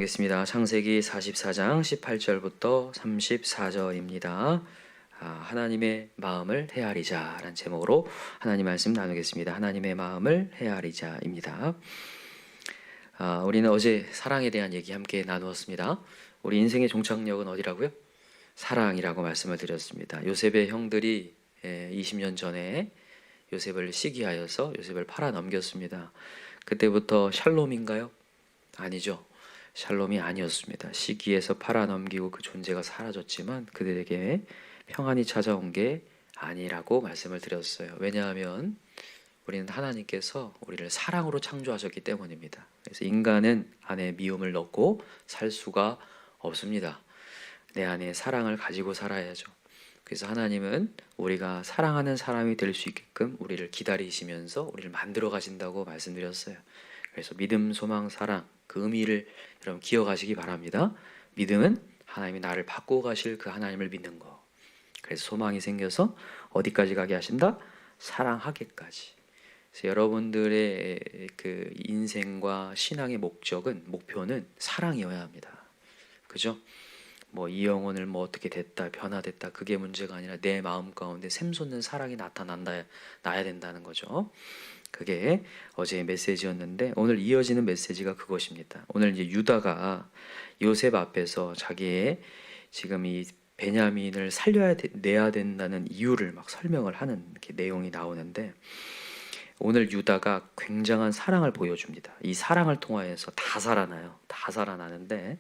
겠습니다. 창세기 44장 18절부터 34절입니다. 하나님의 마음을 헤아리자 라는 제목으로 하나님 말씀 나누겠습니다. 하나님의 마음을 헤아리자입니다. 우리는 어제 사랑에 대한 얘기 함께 나누었습니다. 우리 인생의 종착역은 어디라고요? 사랑이라고 말씀을 드렸습니다. 요셉의 형들이 20년 전에 요셉을 시기하여서 요셉을 팔아 넘겼습니다. 그때부터 샬롬인가요? 아니죠. 샬롬이 아니었습니다. 시기에서 팔아넘기고 그 존재가 사라졌지만 그들에게 평안이 찾아온 게 아니라고 말씀을 드렸어요. 왜냐하면 우리는 하나님께서 우리를 사랑으로 창조하셨기 때문입니다. 그래서 인간은 안에 미움을 넣고 살 수가 없습니다. 내 안에 사랑을 가지고 살아야죠. 그래서 하나님은 우리가 사랑하는 사람이 될 수 있게끔 우리를 기다리시면서 우리를 만들어 가신다고 말씀드렸어요. 그래서 믿음, 소망, 사랑 그 의미를 여러분 기억하시기 바랍니다. 믿음은 하나님이 나를 바꾸어 가실 그 하나님을 믿는 거. 그래서 소망이 생겨서 어디까지 가게 하신다? 사랑하게까지. 그래서 여러분들의 그 인생과 신앙의 목표는 사랑이어야 합니다. 그죠? 이 영혼을 어떻게 됐다 변화됐다 그게 문제가 아니라 내 마음 가운데 샘솟는 사랑이 나야 된다는 거죠. 그게 어제의 메시지였는데 오늘 이어지는 메시지가 그것입니다. 오늘 이제 유다가 요셉 앞에서 자기의 지금 이 베냐민을 내야 된다는 이유를 막 설명을 하는 이렇게 내용이 나오는데 오늘 유다가 굉장한 사랑을 보여줍니다. 이 사랑을 통하여서 다 살아나요. 다 살아나는데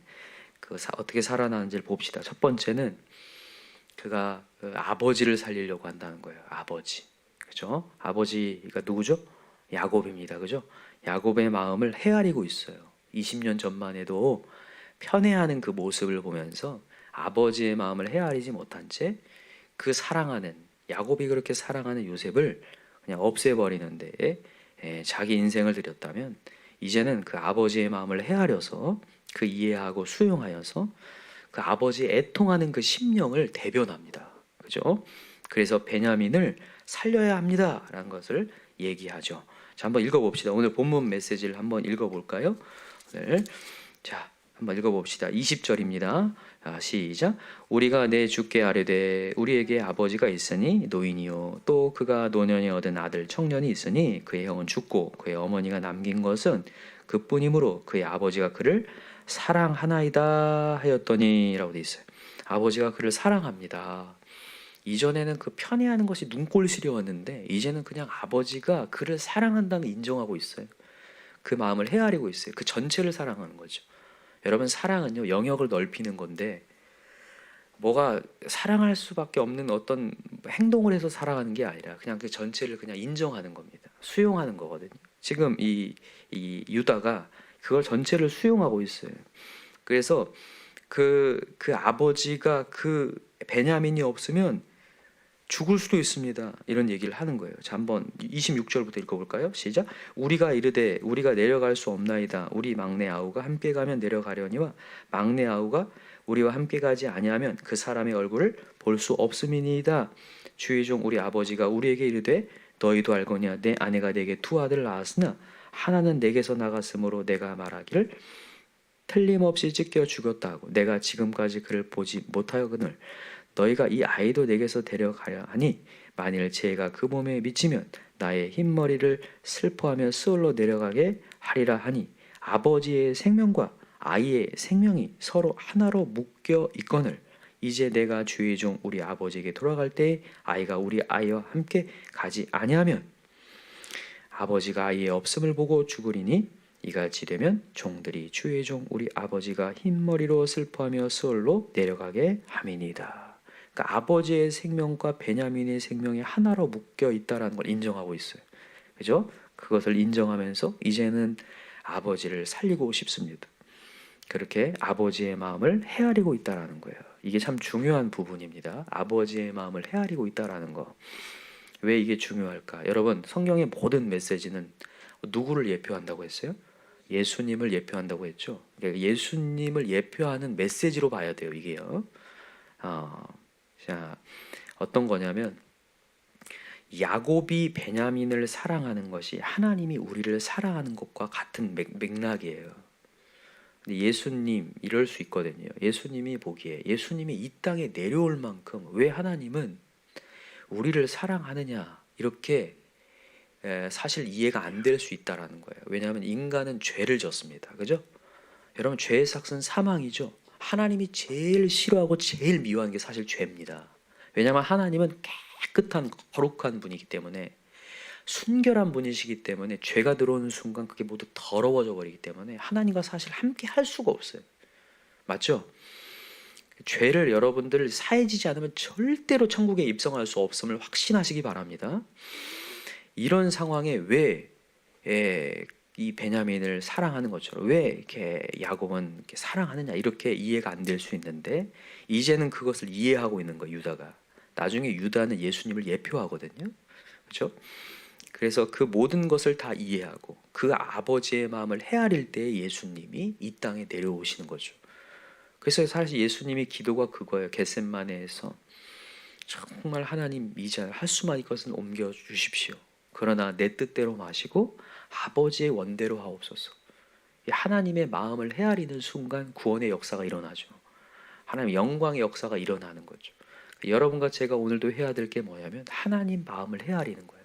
어떻게 살아나는지를 봅시다. 첫 번째는 그가 아버지를 살리려고 한다는 거예요. 아버지. 그죠? 아버지가 누구죠? 야곱입니다. 그죠? 야곱의 마음을 헤아리고 있어요. 20년 전만 해도 편애하는 그 모습을 보면서 아버지의 마음을 헤아리지 못한 채 그 사랑하는 야곱이 그렇게 사랑하는 요셉을 그냥 없애버리는데 자기 인생을 들였다면 이제는 그 아버지의 마음을 헤아려서 그 이해하고 수용하여서 그 아버지의 애통하는 그 심령을 대변합니다. 그죠? 그래서 베냐민을 살려야 합니다라는 것을 얘기하죠. 자, 한번 읽어봅시다. 오늘 본문 메시지를 한번 읽어볼까요? 오늘 자, 한번 읽어봅시다. 20절입니다. 시작. 우리가 내 주께 아뢰되 우리에게 아버지가 있으니 노인이요 또 그가 노년에 얻은 아들 청년이 있으니 그의 형은 죽고 그의 어머니가 남긴 것은 그뿐이므로 그의 아버지가 그를 사랑하나이다 하였더니 라고 돼 있어요. 아버지가 그를 사랑합니다. 이전에는 그 편애하는 것이 눈꼴시려웠는데 이제는 그냥 아버지가 그를 사랑한다는 인정하고 있어요. 그 마음을 헤아리고 있어요. 그 전체를 사랑하는 거죠. 여러분 사랑은요 영역을 넓히는 건데 뭐가 사랑할 수밖에 없는 어떤 행동을 해서 사랑하는 게 아니라 그냥 그 전체를 그냥 인정하는 겁니다. 수용하는 거거든요. 지금 이 유다가 그걸 전체를 수용하고 있어요. 그래서 그 아버지가 그 베냐민이 없으면 죽을 수도 있습니다. 이런 얘기를 하는 거예요. 자, 한번 26절부터 읽어볼까요? 시작. 우리가 이르되 우리가 내려갈 수 없나이다. 우리 막내 아우가 함께 가면 내려가려니와 막내 아우가 우리와 함께 가지 아니하면 그 사람의 얼굴을 볼 수 없음이니이다. 주의 종 우리 아버지가 우리에게 이르되 너희도 알거냐 내 아내가 내게 두 아들을 낳았으나 하나는 내게서 나갔으므로 내가 말하기를 틀림없이 찢겨 죽였다 하고 내가 지금까지 그를 보지 못하여거늘 너희가 이 아이도 내게서 데려가려 하니 만일 죄가 그 몸에 미치면 나의 흰머리를 슬퍼하며 스올로 내려가게 하리라 하니 아버지의 생명과 아이의 생명이 서로 하나로 묶여 있거늘 이제 내가 주의 종 우리 아버지에게 돌아갈 때 아이가 우리 아이와 함께 가지 아니하면 아버지가 아이의 없음을 보고 죽으리니 이같이 되면 종들이 주의 종 우리 아버지가 흰머리로 슬퍼하며 스올로 내려가게 함이니이다. 그러니까 아버지의 생명과 베냐민의 생명이 하나로 묶여 있다라는 걸 인정하고 있어요. 그죠? 그것을 인정하면서 이제는 아버지를 살리고 싶습니다. 그렇게 아버지의 마음을 헤아리고 있다라는 거예요. 이게 참 중요한 부분입니다. 아버지의 마음을 헤아리고 있다라는 거. 왜 이게 중요할까? 여러분, 성경의 모든 메시지는 누구를 예표한다고 했어요? 예수님을 예표한다고 했죠. 그러니까 예수님을 예표하는 메시지로 봐야 돼요, 이게요. 자, 어떤 거냐면 야곱이 베냐민을 사랑하는 것이 하나님이 우리를 사랑하는 것과 같은 맥락이에요. 근데 예수님 이럴 수 있거든요. 예수님이 보기에 예수님이 이 땅에 내려올 만큼 왜 하나님은 우리를 사랑하느냐 이렇게 사실 이해가 안 될 수 있다라는 거예요. 왜냐하면 인간은 죄를 졌습니다. 그죠? 여러분 죄의 삭은 사망이죠. 하나님이 제일 싫어하고 제일 미워하는 게 사실 죄입니다. 왜냐하면 하나님은 깨끗한 거룩한 분이기 때문에 순결한 분이시기 때문에 죄가 들어오는 순간 그게 모두 더러워져 버리기 때문에 하나님과 사실 함께 할 수가 없어요. 맞죠? 죄를 여러분들 사해지지 않으면 절대로 천국에 입성할 수 없음을 확신하시기 바랍니다. 이런 상황에 왜 이 베냐민을 사랑하는 것처럼 왜 이렇게 야곱은 이렇게 사랑하느냐 이렇게 이해가 안 될 수 있는데 이제는 그것을 이해하고 있는 거예요. 유다가 나중에 유다는 예수님을 예표하거든요. 그렇죠? 그래서 그 모든 것을 다 이해하고 그 아버지의 마음을 헤아릴 때 예수님이 이 땅에 내려오시는 거죠. 그래서 사실 예수님이 기도가 그거예요. 겟셋마네에서 정말 하나님 이제 할 수만 있것은 옮겨 주십시오. 그러나 내 뜻대로 마시고 아버지의 원대로 하옵소서. 하나님의 마음을 헤아리는 순간 구원의 역사가 일어나죠. 하나님의 영광의 역사가 일어나는 거죠. 여러분과 제가 오늘도 해야 될 게 뭐냐면 하나님 마음을 헤아리는 거예요.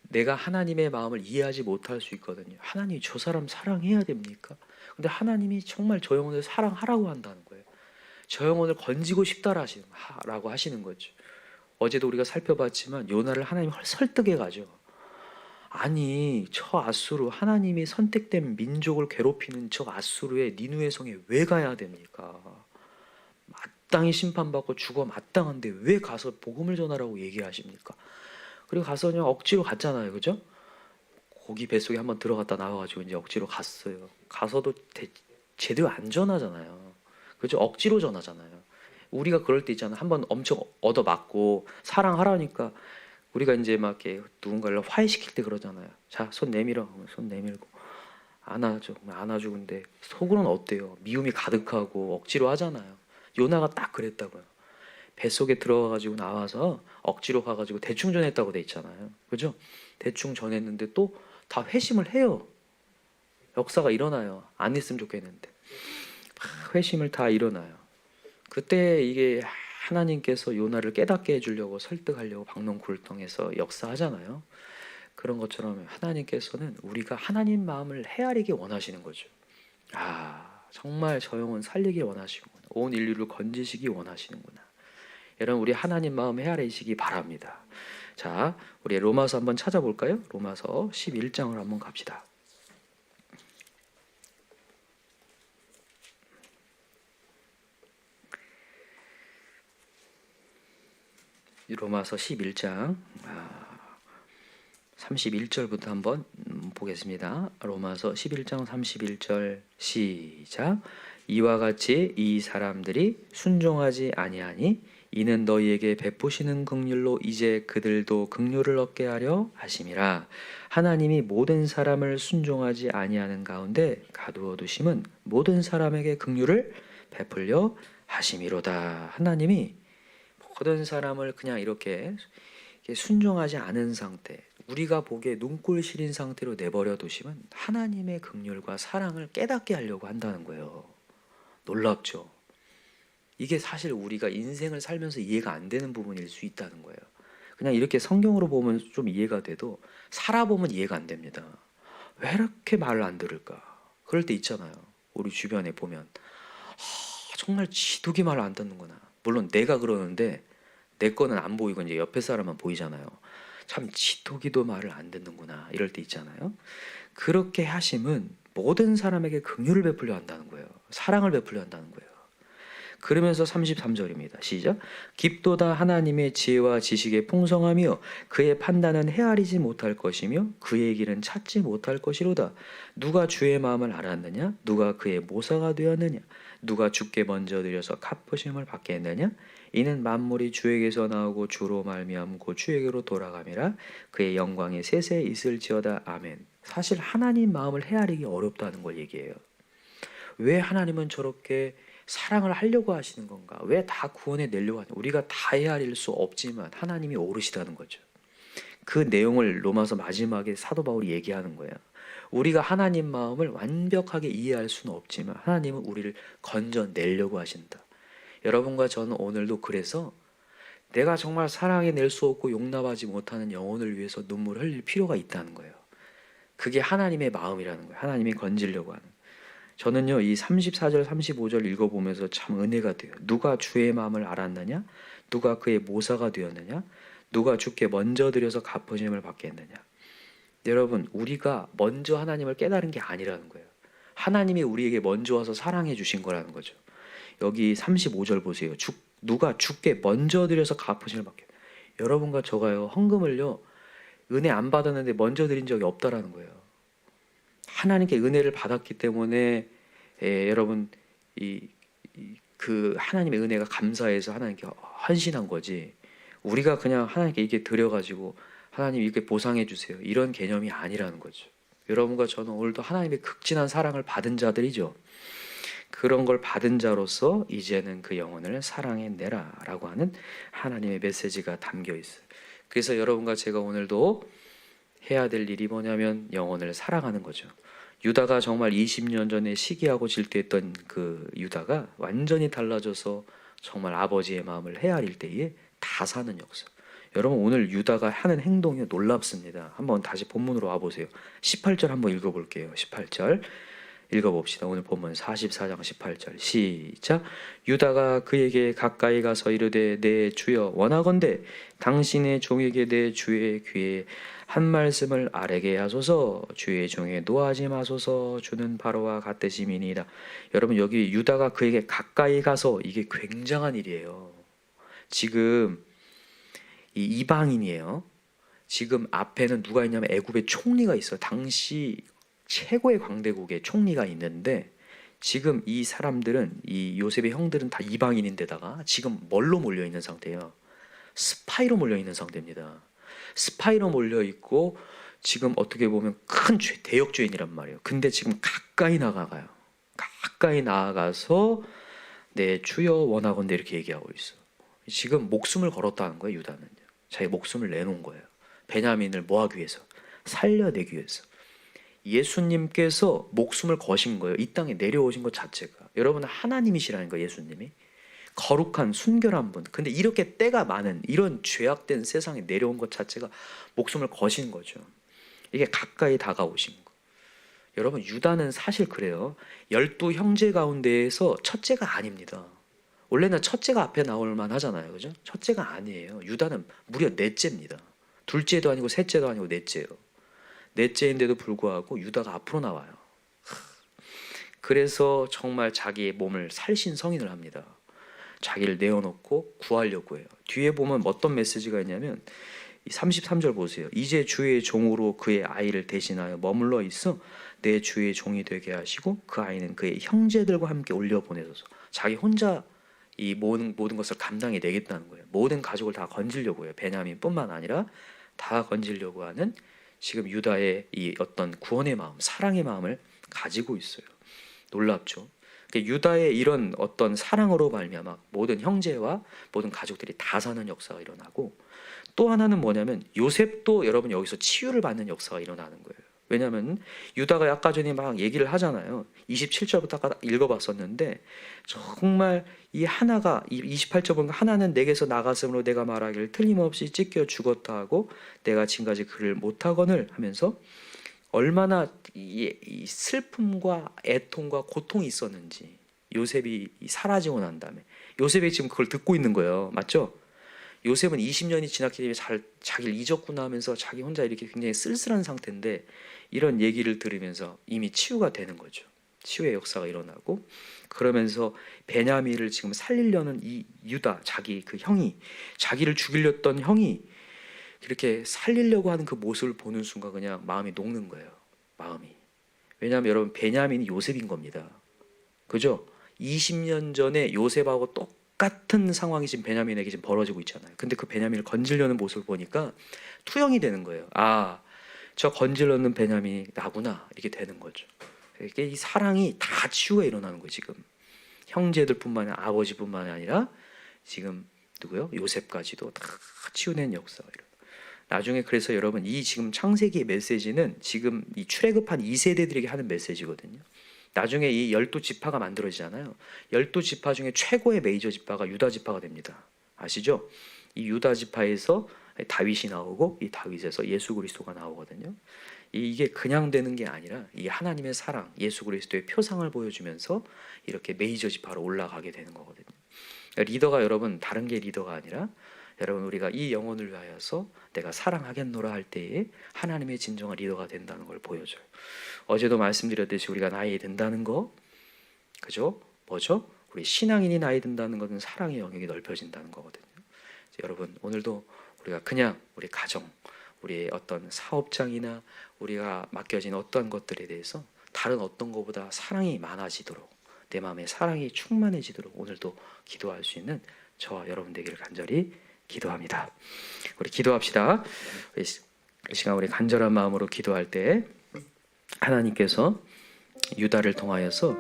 내가 하나님의 마음을 이해하지 못할 수 있거든요. 하나님 저 사람 사랑해야 됩니까? 근데 하나님이 정말 저 영혼을 사랑하라고 한다는 거예요. 저 영혼을 건지고 싶다라고 하시는 거죠. 어제도 우리가 살펴봤지만 요나를 하나님이 설득해 가죠. 아니 저 아수르 하나님이 선택된 민족을 괴롭히는 저 아수르의 니누의 성에 왜 가야 됩니까? 마땅히 심판받고 죽어 마땅한데 왜 가서 복음을 전하라고 얘기하십니까? 그리고 가서 그냥 억지로 갔잖아요. 그죠? 고기 뱃속에 한번 들어갔다 나와가지고 이제 억지로 갔어요. 가서도 제대로 안 전하잖아요. 그죠? 억지로 전하잖아요. 우리가 그럴 때 있잖아. 한번 엄청 얻어맞고 사랑하라니까 우리가 이제 막 이렇게 누군가를 화해시킬 때 그러잖아요. 자, 손 내밀어. 손 내밀고 안아줘. 근데 속으로는 어때요? 미움이 가득하고 억지로 하잖아요. 요나가 딱 그랬다고요. 뱃속에 들어가가지고 나와서 억지로 가가지고 대충 전했다고 돼 있잖아요. 그죠? 대충 전했는데 또 다 회심을 해요. 역사가 일어나요. 안 했으면 좋겠는데 회심을 다 일어나요. 그때 이게 하나님께서 요나를 깨닫게 해주려고 설득하려고 박농쿨을 통해서 역사하잖아요. 그런 것처럼 하나님께서는 우리가 하나님 마음을 헤아리기 원하시는 거죠. 정말 저 영혼 살리기 원하시는구나. 온 인류를 건지시기 원하시는구나. 여러분 우리 하나님 마음 헤아리시기 바랍니다. 자, 우리 로마서 한번 찾아볼까요? 로마서 11장을 한번 갑시다. 로마서 11장 31절부터 한번 보겠습니다. 로마서 11장 31절 시작. 이와 같이 이 사람들이 순종하지 아니하니 이는 너희에게 베푸시는 긍휼로 이제 그들도 긍휼을 얻게 하려 하심이라. 하나님이 모든 사람을 순종하지 아니하는 가운데 가두어 두심은 모든 사람에게 긍휼을 베풀려 하심이로다. 하나님이 모든 사람을 그냥 이렇게 순종하지 않은 상태, 우리가 보기에 눈꼴 시린 상태로 내버려 두시면 하나님의 긍휼과 사랑을 깨닫게 하려고 한다는 거예요. 놀랍죠? 이게 사실 우리가 인생을 살면서 이해가 안 되는 부분일 수 있다는 거예요. 그냥 이렇게 성경으로 보면 좀 이해가 돼도 살아보면 이해가 안 됩니다. 왜 이렇게 말을 안 들을까? 그럴 때 있잖아요. 우리 주변에 보면 정말 지독이 말을 안 듣는구나. 물론 내가 그러는데 내 거는 안 보이고 이제 옆에 사람만 보이잖아요. 참 지독이도 말을 안 듣는구나. 이럴 때 있잖아요. 그렇게 하심은 모든 사람에게 긍휼을 베풀려 한다는 거예요. 사랑을 베풀려 한다는 거예요. 그러면서 33절입니다. 시작. 깊도다 하나님의 지혜와 지식의 풍성하며 그의 판단은 헤아리지 못할 것이며 그의 길은 찾지 못할 것이로다. 누가 주의 마음을 알았느냐? 누가 그의 모사가 되었느냐? 누가 주께 먼저 드려서 갚으심을 받게 했느냐? 이는 만물이 주에게서 나오고 주로 말미암고 주에게로 돌아감이라. 그의 영광이 세세 있을지어다. 아멘. 사실 하나님 마음을 헤아리기 어렵다는 걸 얘기해요. 왜 하나님은 저렇게 사랑을 하려고 하시는 건가? 왜 다 구원해 내려고 하냐? 우리가 다 헤아릴 수 없지만 하나님이 오르시다는 거죠. 그 내용을 로마서 마지막에 사도 바울이 얘기하는 거예요. 우리가 하나님 마음을 완벽하게 이해할 수는 없지만 하나님은 우리를 건져내려고 하신다. 여러분과 저는 오늘도 그래서 내가 정말 사랑해낼 수 없고 용납하지 못하는 영혼을 위해서 눈물을 흘릴 필요가 있다는 거예요. 그게 하나님의 마음이라는 거예요. 하나님이 건지려고 하는. 저는요, 이 34절 35절 읽어보면서 참 은혜가 돼요. 누가 주의 마음을 알았느냐? 누가 그의 모사가 되었느냐? 누가 주께 먼저 드려서 갚으심을 받겠느냐? 여러분, 우리가 먼저 하나님을 깨달은 게 아니라는 거예요. 하나님이 우리에게 먼저 와서 사랑해 주신 거라는 거죠. 여기 35절 보세요. 누가 주께 먼저 드려서 갚으심을 받겠느냐? 여러분과 저가요, 헌금을요, 은혜 안 받았는데 먼저 드린 적이 없다라는 거예요. 하나님께 은혜를 받았기 때문에 여러분 그 하나님의 은혜가 감사해서 하나님께 헌신한 거지. 우리가 그냥 하나님께 이렇게 드려가지고 하나님 이렇게 보상해 주세요, 이런 개념이 아니라는 거죠. 여러분과 저는 오늘도 하나님의 극진한 사랑을 받은 자들이죠. 그런 걸 받은 자로서 이제는 그 영혼을 사랑해내라라고 하는 하나님의 메시지가 담겨 있어요. 그래서 여러분과 제가 오늘도 해야 될 일이 뭐냐면 영혼을 사랑하는 거죠. 유다가 정말 20년 전에 시기하고 질투했던 그 유다가 완전히 달라져서 정말 아버지의 마음을 헤아릴 때에 다 사는 역사. 여러분, 오늘 유다가 하는 행동이 놀랍습니다. 한번 다시 본문으로 와보세요. 18절 한번 읽어볼게요. 18절 읽어봅시다. 오늘 본문 44장 18절 시작. 유다가 그에게 가까이 가서 이르되 내 주여 원하건대 당신의 종에게 내 주의 귀에 한 말씀을 아뢰게 하소서. 주의 종에 노하지 마소서. 주는 바로와 같으심이니이다. 여러분, 여기 유다가 그에게 가까이 가서, 이게 굉장한 일이에요. 지금 이 이방인이에요. 지금 앞에는 누가 있냐면 애굽의 총리가 있어요. 당시 최고의 강대국의 총리가 있는데 지금 이 사람들은, 이 요셉의 형들은 다 이방인인데다가 지금 뭘로 몰려 있는 상태예요? 스파이로 몰려 있는 상태입니다. 스파이로 몰려 있고 지금 어떻게 보면 큰 대역죄인이란 말이에요. 근데 지금 가까이 나가가요. 가까이 나아가서 내 주여 원하건대 이렇게 얘기하고 있어. 지금 목숨을 걸었다는 거예요. 유다는요, 자기 목숨을 내놓은 거예요. 베냐민을 뭐하기 위해서? 살려내기 위해서. 예수님께서 목숨을 거신 거예요. 이 땅에 내려오신 것 자체가. 여러분, 하나님이시라는 거예요. 예수님이 거룩한 순결한 분. 근데 이렇게 때가 많은 이런 죄악된 세상에 내려온 것 자체가 목숨을 거신 거죠. 이게 가까이 다가오신 거. 여러분, 유다는 사실 그래요. 12 형제 가운데에서 첫째가 아닙니다. 원래는 첫째가 앞에 나올 만하잖아요, 그죠? 첫째가 아니에요. 유다는 무려 넷째입니다. 둘째도 아니고 셋째도 아니고 넷째예요. 넷째인데도 불구하고 유다가 앞으로 나와요. 그래서 정말 자기의 몸을 살신성인을 합니다. 자기를 내어놓고 구하려고 해요. 뒤에 보면 어떤 메시지가 있냐면 33절 보세요. 이제 주의 종으로 그의 아이를 대신하여 머물러 있어 내 주의 종이 되게 하시고 그 아이는 그의 형제들과 함께 올려보내소서. 자기 혼자 이 모든 것을 감당해 내겠다는 거예요. 모든 가족을 다 건지려고 해요. 베냐민뿐만 아니라 다 건지려고 하는 지금 유다의 이 어떤 구원의 마음, 사랑의 마음을 가지고 있어요. 놀랍죠. 유다의 이런 어떤 사랑으로 말미암아 모든 형제와 모든 가족들이 다 사는 역사가 일어나고, 또 하나는 뭐냐면 요셉도 여러분 여기서 치유를 받는 역사가 일어나는 거예요. 왜냐하면 유다가 아까 전에 막 얘기를 하잖아요. 27절부터 아까 읽어봤었는데 정말 이 하나가 28절 보니까 하나는 내게서 나갔으므로 내가 말하기를 틀림없이 찢겨 죽었다 하고 내가 지금까지 그를 못하거늘 하면서 얼마나 이 슬픔과 애통과 고통이 있었는지 요셉이 사라지고 난 다음에 요셉이 지금 그걸 듣고 있는 거예요. 맞죠? 요셉은 20년이 지났기 때문에 자기를 잊었구나 하면서 자기 혼자 이렇게 굉장히 쓸쓸한 상태인데 이런 얘기를 들으면서 이미 치유가 되는 거죠. 치유의 역사가 일어나고, 그러면서 베냐민을 지금 살리려는 이 유다, 자기 그 형이, 자기를 죽이려던 형이 이렇게 살리려고 하는 그 모습을 보는 순간 그냥 마음이 녹는 거예요. 마음이. 왜냐하면 여러분, 베냐민이 요셉인 겁니다. 그죠? 20년 전에 요셉하고 똑같은 상황이 지금 베냐민에게 지금 벌어지고 있잖아요. 근데 그 베냐민을 건지려는 모습을 보니까 투영이 되는 거예요. 아, 저 건지려는 베냐민이 나구나, 이렇게 되는 거죠. 이게 이 사랑이 다 치유가 일어나는 거예요. 지금 형제들뿐만 아니라 아버지뿐만 아니라 지금 누구요? 요셉까지도 다 치유된 역사가 일어나요. 나중에 그래서 여러분 이 지금 창세기의 메시지는 지금 이 출애굽한 2세대들에게 하는 메시지거든요. 나중에 이 12지파가 만들어지잖아요. 12지파 중에 최고의 메이저 지파가 유다 지파가 됩니다. 아시죠? 이 유다 지파에서 다윗이 나오고 이 다윗에서 예수 그리스도가 나오거든요. 이게 그냥 되는 게 아니라 이 하나님의 사랑, 예수 그리스도의 표상을 보여주면서 이렇게 메이저 지파로 올라가게 되는 거거든요. 리더가 여러분 다른 게 리더가 아니라 여러분 우리가 이 영혼을 위하여서 내가 사랑하겠노라 할 때에 하나님의 진정한 리더가 된다는 걸 보여줘요. 어제도 말씀드렸듯이 우리가 나이 든다는 거, 그죠? 뭐죠? 우리 신앙인이 나이 든다는 것은 사랑의 영역이 넓혀진다는 거거든요. 여러분 오늘도 우리가 그냥 우리 가정, 우리의 어떤 사업장이나 우리가 맡겨진 어떤 것들에 대해서 다른 어떤 것보다 사랑이 많아지도록, 내 마음에 사랑이 충만해지도록 오늘도 기도할 수 있는 저와 여러분 되기를 간절히 기도합니다. 우리 기도합시다. 이 시간 우리 간절한 마음으로 기도할 때 하나님께서 유다를 통하여서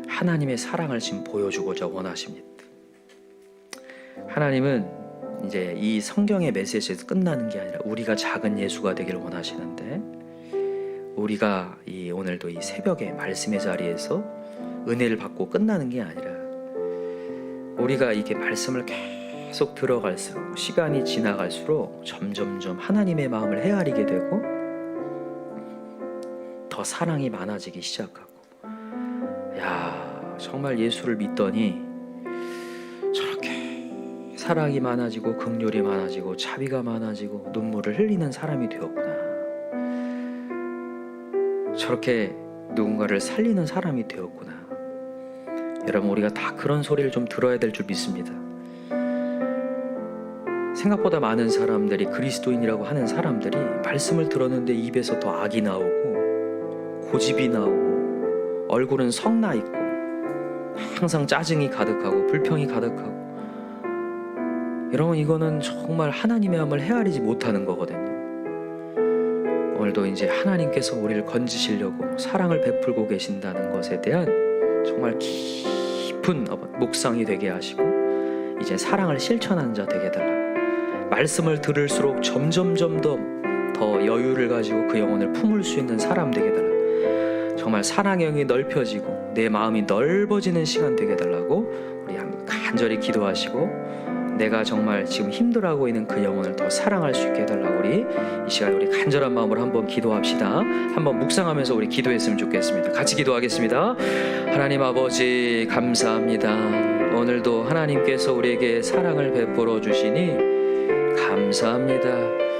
하나님의 사랑을 지금 보여주고자 원하십니다. 하나님은 이제 이 성경의 메시지에서 끝나는 게 아니라 우리가 작은 예수가 되기를 원하시는데, 우리가 오늘도 이 새벽에 말씀의 자리에서 은혜를 받고 끝나는 게 아니라 우리가 이게 말씀을 계속 들어갈수록, 시간이 지나갈수록 점점점 하나님의 마음을 헤아리게 되고 더 사랑이 많아지기 시작하고, 야, 정말 예수를 믿더니 저렇게 사랑이 많아지고 긍휼이 많아지고 자비가 많아지고 눈물을 흘리는 사람이 되었구나. 저렇게 누군가를 살리는 사람이 되었구나. 여러분 우리가 다 그런 소리를 좀 들어야 될 줄 믿습니다. 생각보다 많은 사람들이, 그리스도인이라고 하는 사람들이 말씀을 들었는데 입에서 더 악이 나오고 고집이 나오고 얼굴은 성나 있고 항상 짜증이 가득하고 불평이 가득하고, 여러분 이거는 정말 하나님의 마음을 헤아리지 못하는 거거든요. 오늘도 이제 하나님께서 우리를 건지시려고 사랑을 베풀고 계신다는 것에 대한 정말 깊은 묵상이 되게 하시고, 이제 사랑을 실천하는 자 되게 해달라고, 말씀을 들을수록 점점점 더 여유를 가지고 그 영혼을 품을 수 있는 사람 되게 해달라고, 정말 사랑의 영이 넓혀지고 내 마음이 넓어지는 시간 되게 해달라고 우리 간절히 기도하시고, 내가 정말 지금 힘들어하고 있는 그 영혼을 더 사랑할 수 있게 해달라고 우리 이 시간에 우리 간절한 마음으로 한번 기도합시다. 한번 묵상하면서 우리 기도했으면 좋겠습니다. 같이 기도하겠습니다. 하나님 아버지 감사합니다. 오늘도 하나님께서 우리에게 사랑을 베풀어 주시니 감사합니다.